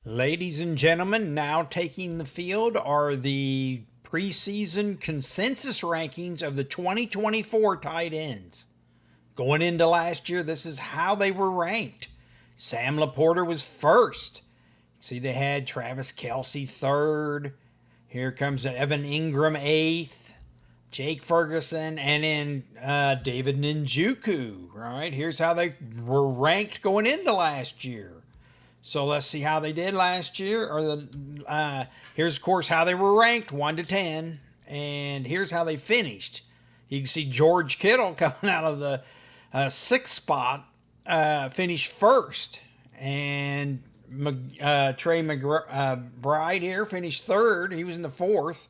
Ladies and gentlemen, now taking the field are the preseason consensus rankings of the 2024 tight ends. Going into last year, this is how they were ranked. Sam Laporta was first. See, they had Travis Kelce third. Here comes Evan Ingram eighth. Jake Ferguson, and then David Njoku, right? Here's how they were ranked going into last year. So let's see how they did last year. Here's, of course, how they were ranked 1 to 10. And here's how they finished. You can see George Kittle coming out of the sixth spot, finished first. And Trey McBride here finished third. He was in the fourth.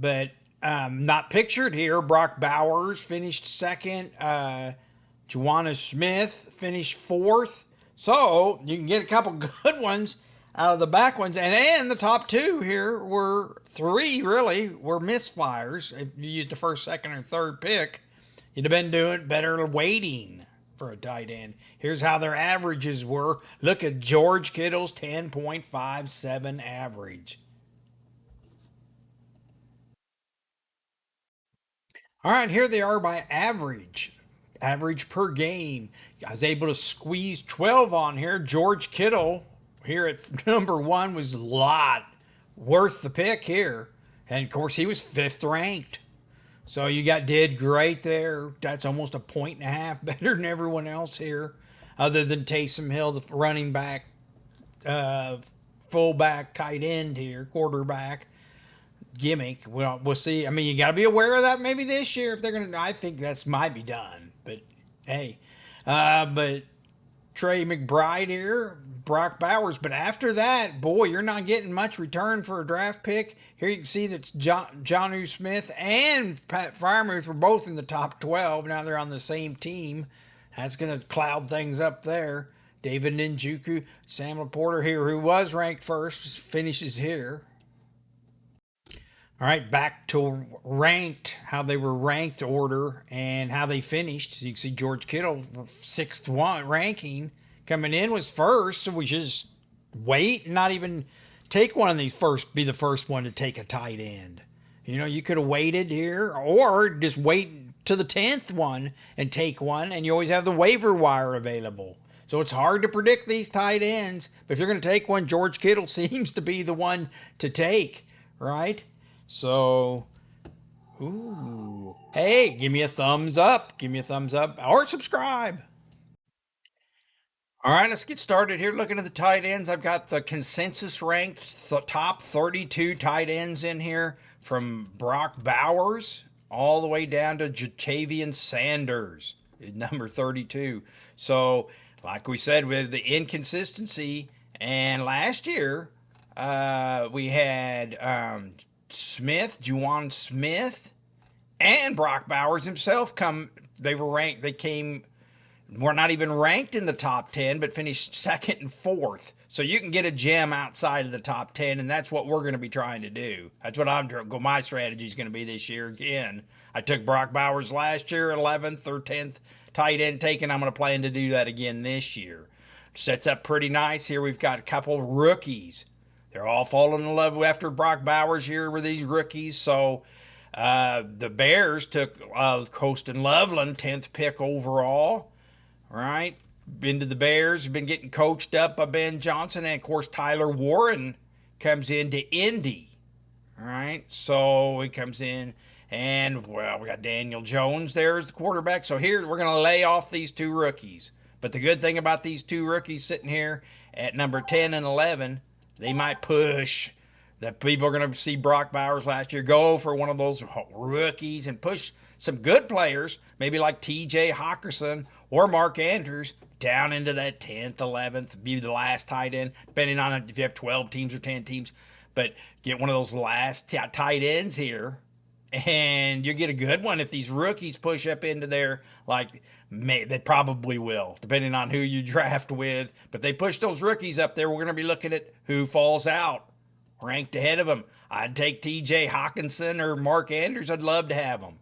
But not pictured here. Brock Bowers finished second. Juwanna Smith finished fourth. So you can get a couple good ones out of the back ones. And the top two here were three, really, were misfires. If you used the first, second, or third pick, you'd have been doing better waiting for a tight end. Here's how their averages were. Look at George Kittle's 10.57 average. All right, here they are by average. Average per game. I was able to squeeze 12 on here. George Kittle here at number one was a lot worth the pick here. And of course, he was fifth ranked. So you did great there. That's almost a point and a half better than everyone else here, other than Taysom Hill, the running back, fullback, tight end here, quarterback gimmick. Well, we'll see. I mean, you got to be aware of that maybe this year if they're going to. I think that's might be done. But hey, but Trey McBride here, Brock Bowers. But after that, boy, you're not getting much return for a draft pick. Here you can see that Jonnu Smith and Pat Freiermuth were both in the top 12. Now they're on the same team. That's going to cloud things up there. David Njoku, Sam Laporta here, who was ranked first, finishes here. All right, back to ranked, how they were ranked order and how they finished. So you can see George Kittle, sixth one ranking, coming in was first. So we should just wait and not even take one of these first, be the first one to take a tight end. You know, you could have waited here or just wait to the 10th one and take one. And you always have the waiver wire available. So it's hard to predict these tight ends. But if you're going to take one, George Kittle seems to be the one to take, right? So, ooh, hey, give me a thumbs up. Give me a thumbs up or subscribe. All right, let's get started here. Looking at the tight ends, I've got the consensus ranked top 32 tight ends in here from Brock Bowers all the way down to Jatavian Sanders, number 32. So, like we said, with the inconsistency, and last year we had Smith, Juwan Smith, and Brock Bowers himself they were ranked, were not even ranked in the top 10, but finished second and fourth. So you can get a gem outside of the top 10, and that's what we're going to be trying to do. That's what my strategy is going to be this year again. I took Brock Bowers last year, 11th or 10th tight end taken. I'm going to plan to do that again this year. Sets up pretty nice. Here we've got a couple rookies. They're all falling in love after Brock Bowers here with these rookies. So the Bears took Colston Loveland, 10th pick overall. Right? Been to the Bears, been getting coached up by Ben Johnson. And, of course, Tyler Warren comes into Indy. All right? So he comes in. And, well, we got Daniel Jones there as the quarterback. So here we're going to lay off these two rookies. But the good thing about these two rookies sitting here at number 10 and 11, they might push. That people are going to see Brock Bowers last year go for one of those rookies and push some good players, maybe like T.J. Hockenson or Mark Andrews, down into that 10th, 11th, be the last tight end, depending on if you have 12 teams or 10 teams. But get one of those last tight ends here, and you get a good one if these rookies push up into there, like they probably will, depending on who you draft with. But if they push those rookies up there, we're going to be looking at who falls out, ranked ahead of them. I'd take T.J. Hockenson or Mark Andrews. I'd love to have them.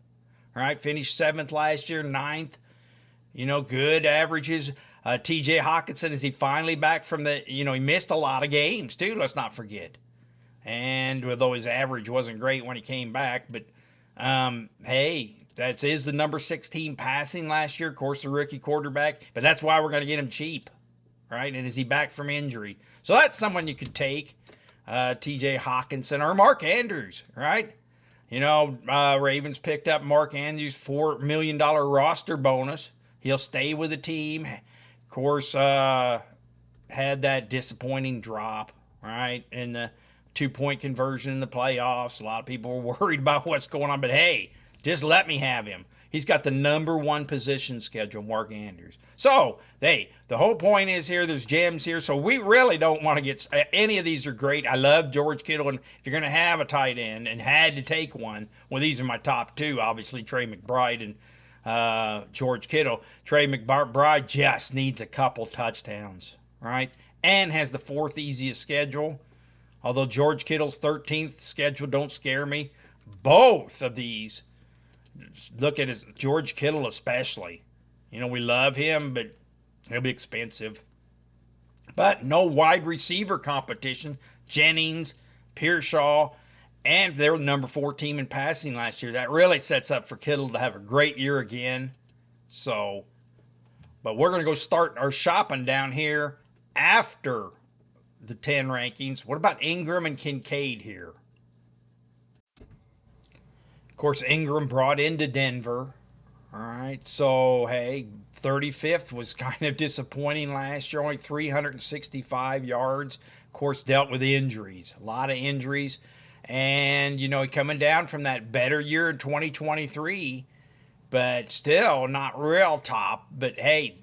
All right, finished 7th last year, 9th. You know, good averages. TJ Hawkinson, is he finally back from the, he missed a lot of games too, let's not forget. And although his average wasn't great when he came back, but hey, that is the number 16 passing last year. Of course, the rookie quarterback, but that's why we're going to get him cheap, right? And is he back from injury? So that's someone you could take, TJ Hawkinson or Mark Andrews, right? Ravens picked up Mark Andrews' $4 million roster bonus. He'll stay with the team. Of course, had that disappointing drop, right? In the 2-point conversion in the playoffs. A lot of people were worried about what's going on, but hey, just let me have him. He's got the number 1 position schedule, Mark Andrews. So, hey, the whole point is here, there's gems here, so we really don't want to get, any of these are great. I love George Kittle, and if you're going to have a tight end and had to take one, well, these are my top 2, obviously, Trey McBride and George Kittle. Trey McBride just needs a couple touchdowns, right? And has the 4th easiest schedule. Although George Kittle's 13th schedule don't scare me. Both of these, look at his George Kittle especially. We love him, but he'll be expensive. But no wide receiver competition. Jennings, Pearshaw, and they were the number 4 team in passing last year. That really sets up for Kittle to have a great year again. So, but we're going to go start our shopping down here after the 10 rankings. What about Ingram and Kincaid here? Of course, Ingram brought into Denver. All right, so hey, 35th was kind of disappointing last year, only 365 yards. Of course, dealt with injuries, a lot of injuries. And, coming down from that better year in 2023, but still not real top. But hey,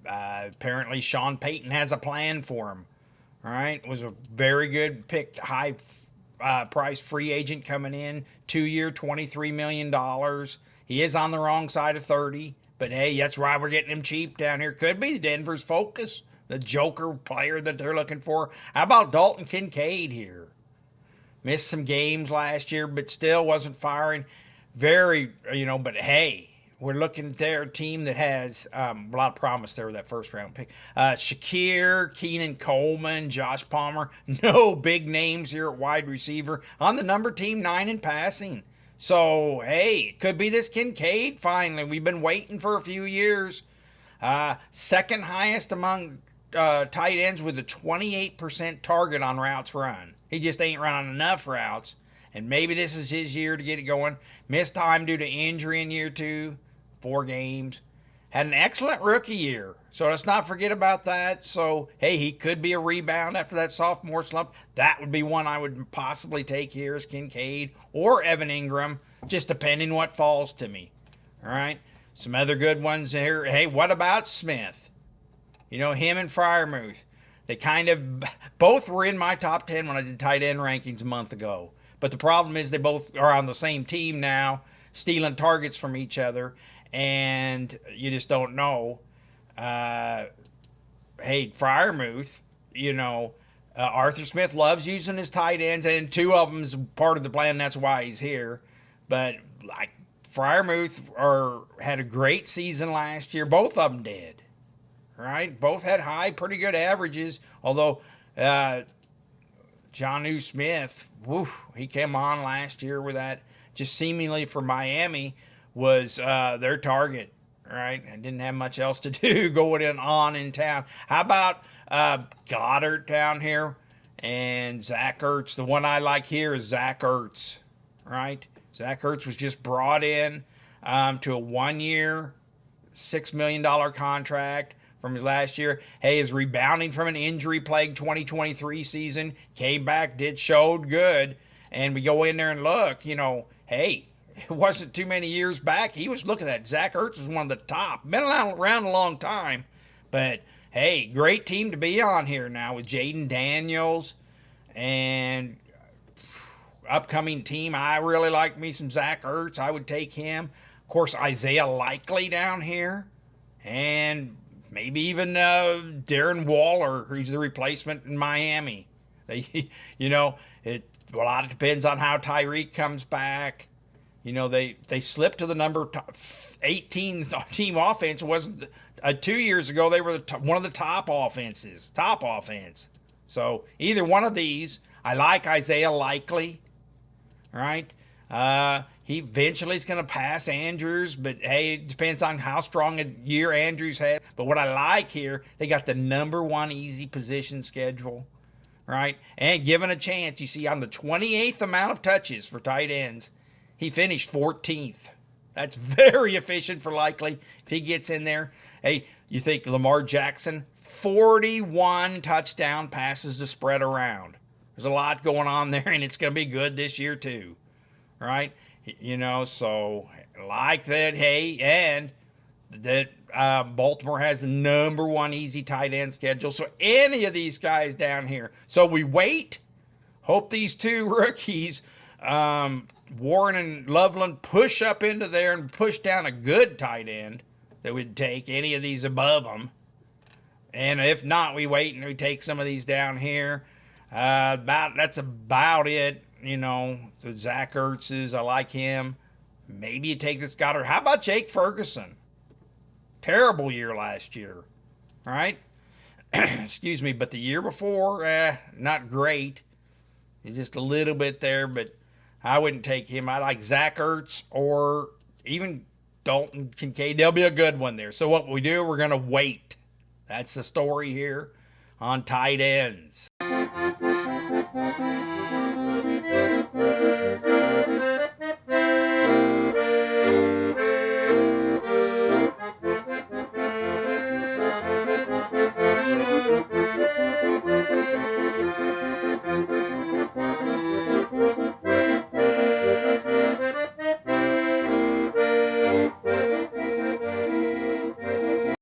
apparently Sean Payton has a plan for him. All right, was a very good pick, high price free agent coming in, 2-year, $23 million. He is on the wrong side of 30, but hey, that's why we're getting him cheap down here. Could be Denver's focus, the joker player that they're looking for. How about Dalton Kincaid here? Missed some games last year, but still wasn't firing. Very, but hey, we're looking at their team that has a lot of promise there with that first round pick. Shakir, Keenan Coleman, Josh Palmer. No big names here at wide receiver. On the number team, 9 in passing. So, hey, it could be this Kincaid finally. We've been waiting for a few years. Second highest among tight ends with a 28% target on routes run. He just ain't running enough routes. And maybe this is his year to get it going. Missed time due to injury in year 2. 4 games. Had an excellent rookie year. So let's not forget about that. So, hey, he could be a rebound after that sophomore slump. That would be one I would possibly take here as Kincaid or Evan Ingram, just depending what falls to me. All right. Some other good ones here. Hey, what about Smith? Him and Freiermuth. They kind of, both were in my top 10 when I did tight end rankings a month ago. But the problem is they both are on the same team now, stealing targets from each other. And you just don't know. Hey, Freiermuth, Arthur Smith loves using his tight ends, and 2 of them is part of the plan. That's why he's here. But like Freiermuth had a great season last year. Both of them did. Right? Both had high, pretty good averages. Although Jonnu Smith, he came on last year with that, just seemingly for Miami, was their target, right? And didn't have much else to do going on in town. How about Goddard down here and Zach Ertz? The one I like here is Zach Ertz, right? Zach Ertz was just brought in to a 1-year, $6 million contract from his last year. Hey, is rebounding from an injury-plagued 2023 season. Came back, showed good. And we go in there and look, hey, it wasn't too many years back. He was looking at Zach Ertz was one of the top. Been around a long time. But, hey, great team to be on here now with Jaden Daniels and upcoming team. I really like me some Zach Ertz. I would take him. Of course, Isaiah Likely down here. And maybe even Darren Waller, who's the replacement in Miami. A lot depends on how Tyreek comes back. They slipped to the number 18 team offense. Wasn't 2 years ago they were one of the top offenses, top offense. So either one of these, I like Isaiah Likely, right? He eventually is going to pass Andrews, but hey, it depends on how strong a year Andrews had. But what I like here, they got the number one easy position schedule, right? And given a chance, you see on the 28th amount of touches for tight ends, he finished 14th. That's very efficient for Likely if he gets in there. Hey, you think Lamar Jackson, 41 touchdown passes to spread around. There's a lot going on there, and it's going to be good this year too, right? So like that. Hey, and that Baltimore has the number one easy tight end schedule. So any of these guys down here. So we wait. Hope these two rookies, Warren and Loveland, push up into there and push down a good tight end that would take any of these above them. And if not, we wait and we take some of these down here. That's about it. The Zach Ertz's, I like him. Maybe you take this Goddard. How about Jake Ferguson? Terrible year last year, right? Excuse me, but the year before, not great. He's just a little bit there, but I wouldn't take him. I like Zach Ertz or even Dalton Kincaid. There'll be a good one there. So what we do, we're going to wait. That's the story here on tight ends.